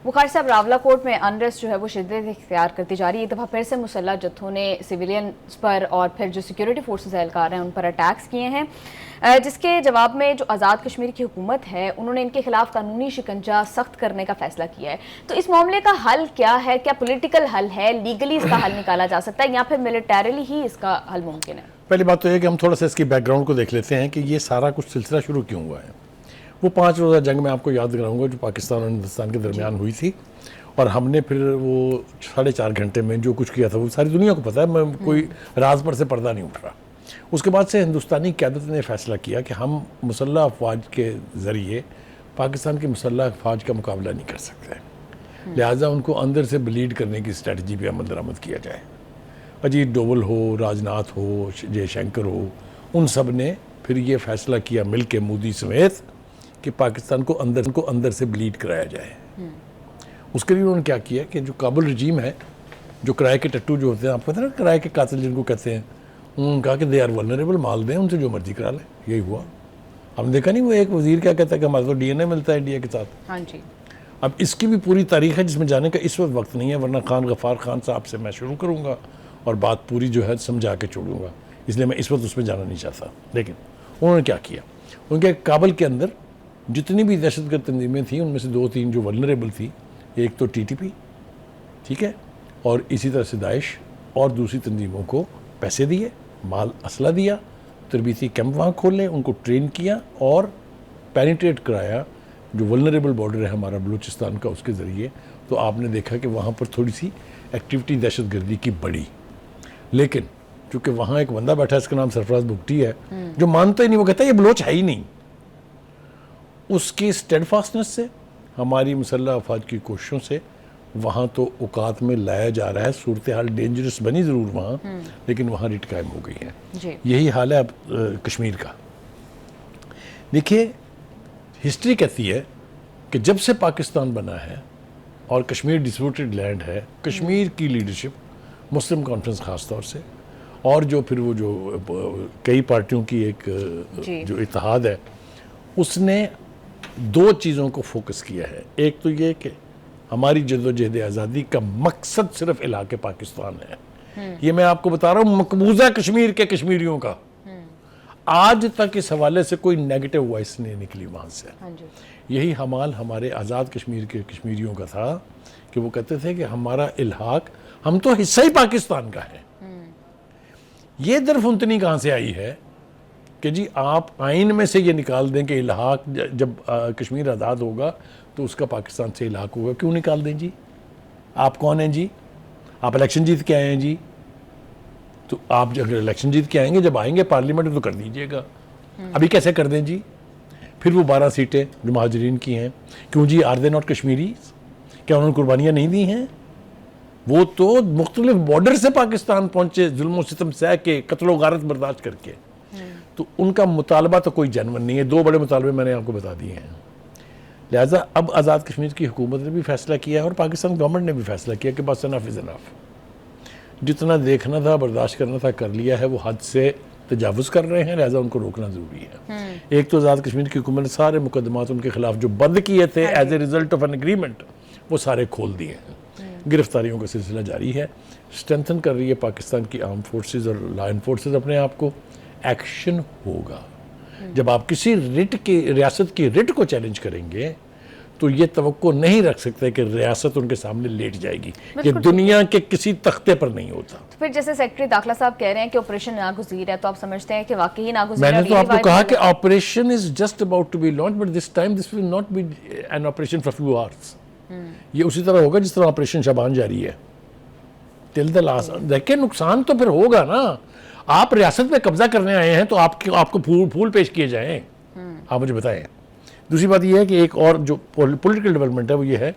بخاری صاحب، راولہ کوٹ میں انریسٹ جو ہے وہ شدت اختیار کرتی جا رہی ہے. ایک دفعہ پھر سے مسلح جتھوں نے سویلینز پر اور پھر جو سیکیورٹی فورسز اہلکار ہیں ان پر اٹیکس کیے ہیں، جس کے جواب میں جو آزاد کشمیر کی حکومت ہے انہوں نے ان کے خلاف قانونی شکنجہ سخت کرنے کا فیصلہ کیا ہے. تو اس معاملے کا حل کیا ہے؟ کیا پولیٹیکل حل ہے، لیگلی اس کا حل نکالا جا سکتا ہے، یا پھر ملیٹریلی ہی اس کا حل ممکن ہے؟ پہلی بات تو یہ کہ ہم تھوڑا سا اس کی بیک گراؤنڈ کو دیکھ لیتے ہیں کہ یہ سارا کچھ سلسلہ شروع کیوں ہوا ہے. وہ 5 روزہ جنگ میں آپ کو یاد دلاؤں گا جو پاکستان اور ہندوستان کے درمیان ہوئی تھی، اور ہم نے پھر وہ 4.5 گھنٹے میں جو کچھ کیا تھا وہ ساری دنیا کو پتہ ہے، میں کوئی راز پر سے پردہ نہیں اٹھ رہا. اس کے بعد سے ہندوستانی قیادت نے فیصلہ کیا کہ ہم مسلح افواج کے ذریعے پاکستان کی مسلح افواج کا مقابلہ نہیں کر سکتے، لہٰذا ان کو اندر سے بلیڈ کرنے کی اسٹریٹجی پہ عمل درآمد کیا جائے. اجیت ڈوبل ہو، راجناتھ ہو، جے شنکر ہو، ان سب نے پھر یہ فیصلہ کیا مل کے مودی سمیت کہ پاکستان کو اندر سے بلیڈ کرایا جائے. اس کے لیے انہوں نے کیا کیا کہ جو کابل رجیم ہے، جو کرائے کے ٹٹو جو ہوتے ہیں، آپ کو پتہ ہے نا کرائے کے قاتل جن کو کہتے ہیں، انہوں نے کہا کہ دے آر ولنریبل، مال دیں ان سے جو مرضی کرا لیں. یہی ہوا. ہم نے دیکھا نہیں وہ ایک وزیر کیا کہتا ہے کہ ہمارا تو ڈی این اے ملتا ہے انڈیا کے ساتھ. ہاں جی. اب اس کی بھی پوری تاریخ ہے جس میں جانے کا اس وقت نہیں ہے، ورنہ خان غفار خان صاحب سے میں شروع کروں گا اور بات پوری جو ہے سمجھا کے چھوڑوں گا، اس لیے میں اس وقت اس میں جانا نہیں چاہتا. لیکن انہوں نے کیا کیا، ان کے کابل کے اندر جتنی بھی دہشت گرد تنظیمیں تھیں ان میں سے 2-3 جو ولنریبل تھی، ایک تو ٹی ٹی پی، ٹھیک ہے، اور اسی طرح سے داعش، اور دوسری تنظیموں کو پیسے دیے، مال اسلحہ دیا، تربیتی کیمپ وہاں کھولے، ان کو ٹرین کیا اور پینیٹریٹ کرایا جو ولنریبل بارڈر ہے ہمارا بلوچستان کا، اس کے ذریعے. تو آپ نے دیکھا کہ وہاں پر تھوڑی سی ایکٹیویٹی دہشت گردی کی بڑی. لیکن چونکہ وہاں ایک بندہ بیٹھا ہے، اس کا نام سرفراز بگٹی ہے، جو مانتا ہی نہیں، وہ کہتا ہے یہ بلوچ ہے ہی نہیں. اس کی اسٹیڈ فاسٹنس سے، ہماری مسلح افواج کی کوششوں سے وہاں تو اوقات میں لایا جا رہا ہے. صورتحال ڈینجرس بنی ضرور وہاں، لیکن وہاں ریٹ قائم ہو گئی ہے. یہی حال ہے اب کشمیر کا. دیکھیے ہسٹری کہتی ہے کہ جب سے پاکستان بنا ہے اور کشمیر ڈسپیوٹڈ لینڈ ہے، کشمیر کی لیڈرشپ، مسلم کانفرنس خاص طور سے، اور جو پھر وہ جو کئی پارٹیوں کی ایک جو اتحاد ہے، اس نے 2 چیزوں کو فوکس کیا ہے. ایک تو یہ کہ ہماری جدوجہد آزادی کا مقصد صرف علاقے پاکستان ہے. یہ میں آپ کو بتا رہا ہوں مقبوضہ کشمیر کے کشمیریوں کا. آج تک اس حوالے سے کوئی نیگیٹو وائس نہیں نکلی وہاں سے. یہی حمال ہمارے آزاد کشمیر کے کشمیریوں کا تھا کہ وہ کہتے تھے کہ ہمارا الحاق، ہم تو حصہ ہی پاکستان کا ہے. یہ درفنتنی کہاں سے آئی ہے کہ جی آپ آئین میں سے یہ نکال دیں کہ الحاق جب کشمیر آزاد ہوگا تو اس کا پاکستان سے الحاق ہوگا. کیوں نکال دیں جی؟ آپ کون ہیں جی؟ آپ الیکشن جیت کے آئے ہیں جی؟ تو آپ اگر الیکشن جیت کے آئیں گے، جب آئیں گے پارلیمنٹ تو کر دیجئے گا. ابھی کیسے کر دیں جی؟ پھر وہ 12 سیٹیں جو مہاجرین کی ہیں، کیوں جی؟ Are they not Kashmiri? کیا انہوں نے قربانیاں نہیں دی ہیں؟ وہ تو مختلف بارڈر سے پاکستان پہنچے، ظلم و ستم سہ کے، قتل و غارت برداشت کر کے. تو ان کا مطالبہ تو کوئی جینون نہیں ہے. 2 بڑے مطالبے میں نے آپ کو بتا دیے ہیں. لہٰذا اب آزاد کشمیر کی حکومت نے بھی فیصلہ کیا ہے اور پاکستان گورنمنٹ نے بھی فیصلہ کیا کہ بس انف از انف. جتنا دیکھنا تھا، برداشت کرنا تھا، کر لیا ہے. وہ حد سے تجاوز کر رہے ہیں، لہٰذا ان کو روکنا ضروری ہے. ایک تو آزاد کشمیر کی حکومت نے سارے مقدمات ان کے خلاف جو بند کیے تھے as a result of an agreement, وہ سارے کھول دیے ہیں. گرفتاریوں کا سلسلہ جاری ہے. اسٹرینتھن کر رہی ہے پاکستان کی آرم فورسز اور لا انفورسز اپنے آپ کو. ایکشن ہوگا. جب آپ کسی ریاست کی رٹ کو چیلنج کریں گے تو یہ توقع نہیں رکھ سکتے کہ ریاست ان کے سامنے لیٹ جائے گی. یہ دنیا کے کسی تختے پر نہیں ہوتا. تو پھر جیسے سیکرٹری داخلہ صاحب کہہ رہے ہیں کہ آپریشن ناگزیر ہے، تو آپ سمجھتے ہیں کہ واقعی ناگزیر ہے؟ میں نے تو آپ کو کہا کہ operation is just about to be launch, but this time this will not be in operation for few hours. یہ اسی طرح ہوگا جس طرح آپریشن شبان جاری ہے ٹل دا لاسٹ. دیکھیں نقصان تو پھر ہوگا نا. آپ ریاست پہ قبضہ کرنے آئے ہیں تو آپ کو پھول پیش کیے جائیں. آپ مجھے بتائیں. دوسری بات یہ ہے کہ ایک اور جو پولیٹیکل ڈیولپمنٹ ہے وہ یہ ہے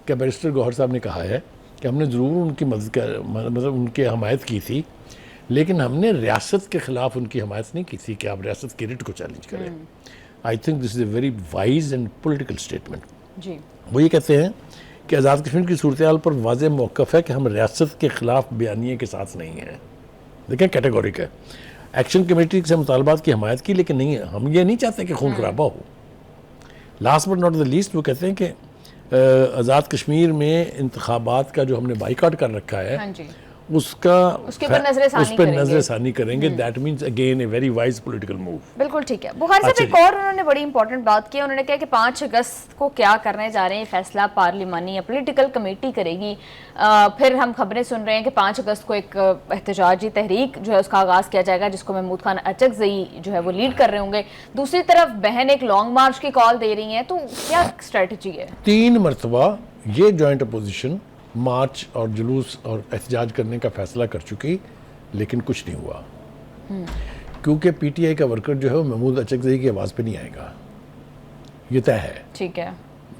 کہ بیرسٹر گوہر صاحب نے کہا ہے کہ ہم نے ضرور ان کی مدد مطلب ان کی حمایت کی تھی، لیکن ہم نے ریاست کے خلاف ان کی حمایت نہیں کی تھی کہ آپ ریاست کی رٹ کو چیلنج کریں. I think this is a very wise and political statement. وہ یہ کہتے ہیں کہ آزاد کشمیر کی صورتحال پر واضح موقف ہے کہ ہم ریاست کے خلاف بیانیے کے ساتھ نہیں ہیں. دیکھیں کیٹیگورک ہے. ایکشن کمیٹی سے مطالبات کی حمایت کی، لیکن نہیں ہم یہ نہیں چاہتے کہ خون خرابہ ہو. Last but not the least وہ کہتے ہیں کہ آزاد کشمیر میں انتخابات کا جو ہم نے بائیکاٹ کر رکھا ہے ہاں جی، اس کا اس کے اوپر نظر ثانی اس پہ کریں گے۔ نظر ثانی کریں گے. That means again a very wise political move. بالکل ٹھیک ہے. بخاری صاحب ایک اور انہوں نے بڑی امپورٹنٹ بات کی، انہوں نے کہا کہ 5 اگست کو کیا کرنے جا رہے ہیں یہ فیصلہ پارلیمانی یا پولیٹیکل کمیٹی کرے گی. پھر ہم خبریں سن رہے ہیں کہ 5 اگست کو ایک احتجاجی تحریک جو ہے اس کا آغاز کیا جائے گا جس کو محمود خان اچکزئی جو ہے وہ لیڈ کر رہے ہوں گے. دوسری طرف بہن ایک لانگ مارچ کی کال دے رہی ہیں، تو کیا اسٹریٹجی ہے؟ 3 مرتبہ یہ جوائنٹ اپوزیشن مارچ اور جلوس اور احتجاج کرنے کا فیصلہ کر چکی، لیکن کچھ نہیں ہوا. کیونکہ پی ٹی آئی کا ورکر جو ہے وہ محمود اچکزئی کی آواز پہ نہیں آئے گا، یہ طے ہے. ٹھیک ہے.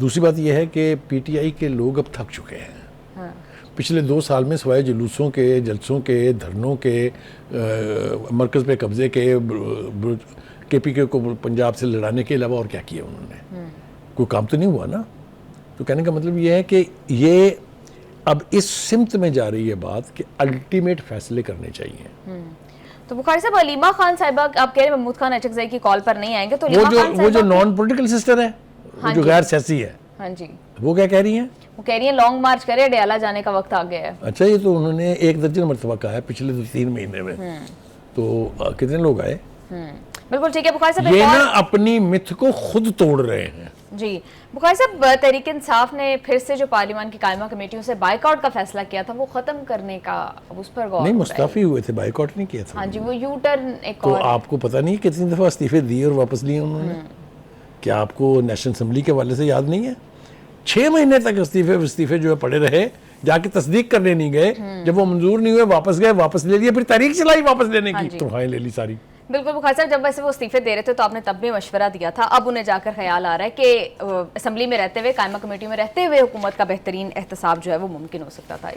دوسری بات یہ ہے کہ پی ٹی آئی کے لوگ اب تھک چکے ہیں. پچھلے 2 سال میں سوائے جلوسوں کے، جلسوں کے، دھرنوں کے، مرکز پہ قبضے کے پی کے کو پنجاب سے لڑانے کے علاوہ اور کیا کیا انہوں نے؟ کوئی کام تو نہیں ہوا نا. تو کہنے کا مطلب یہ ہے کہ یہ اب اس سمت میں جا رہی ہے بات کہ الٹیمیٹ فیصلے کرنے چاہیے. تو بخاری صاحب علیمہ خان صاحبہ آپ کہہ رہے ہیں محمود خان اچکزئی کی کال پر نہیں آئیں گے، تو علیمہ خان وہ جو صاحبہ نان پولیٹیکل سسٹر ہے، وہ جو غیر سیاسی ہے، ہاں جی، وہ کیا کہہ رہی ہیں؟ وہ کہہ رہی ہیں لانگ مارچ کرے، ڈیالہ جانے کا وقت آ گیا ہے. اچھا، یہ تو انہوں نے 1 درجن مرتبہ کہا ہے پچھلے 3 مہینے میں. تو کتنے لوگ آئے؟ بالکل ٹھیک ہے. بخاری صاحب یہ نا اپنی متھ کو خود توڑ رہے ہیں. جی بخاری صاحب، تحریک انصاف نے پھر سے جو پارلیمان کی قائمہ کمیٹیوں سے بائیک آؤٹ کا فیصلہ کیا تھا وہ ختم کرنے کا، اب اس پر غور نہیں، ہو رہا ہے. مستعفی ہوئے تھے، بائیک آؤٹ نہیں کیا تھا. ہاں جی، وہ یو ٹرن ایک تو اور. آپ کو پتہ نہیں کتنی دفعہ استعفے دیے اور واپس لیے انہوں نے؟ کیا آپ کو نیشنل اسمبلی کے حوالے سے یاد نہیں ہے؟ 6 مہینے تک استعفے جو ہے پڑے رہے، جا کے تصدیق کرنے نہیں گئے. جب وہ منظور نہیں ہوئے واپس گئے، واپس لے لیے، پھر تاریخ چلائی واپس لینے کی. تو ہاں لے لی ساری. بالکل بخاری صاحب، جب ویسے وہ استعفے دے رہے تھے تو آپ نے تب بھی مشورہ دیا تھا، اب انہیں جا کر خیال آ رہا ہے کہ اسمبلی میں رہتے ہوئے، قائمہ کمیٹی میں رہتے ہوئے حکومت کا بہترین احتساب جو ہے وہ ممکن ہو سکتا تھا.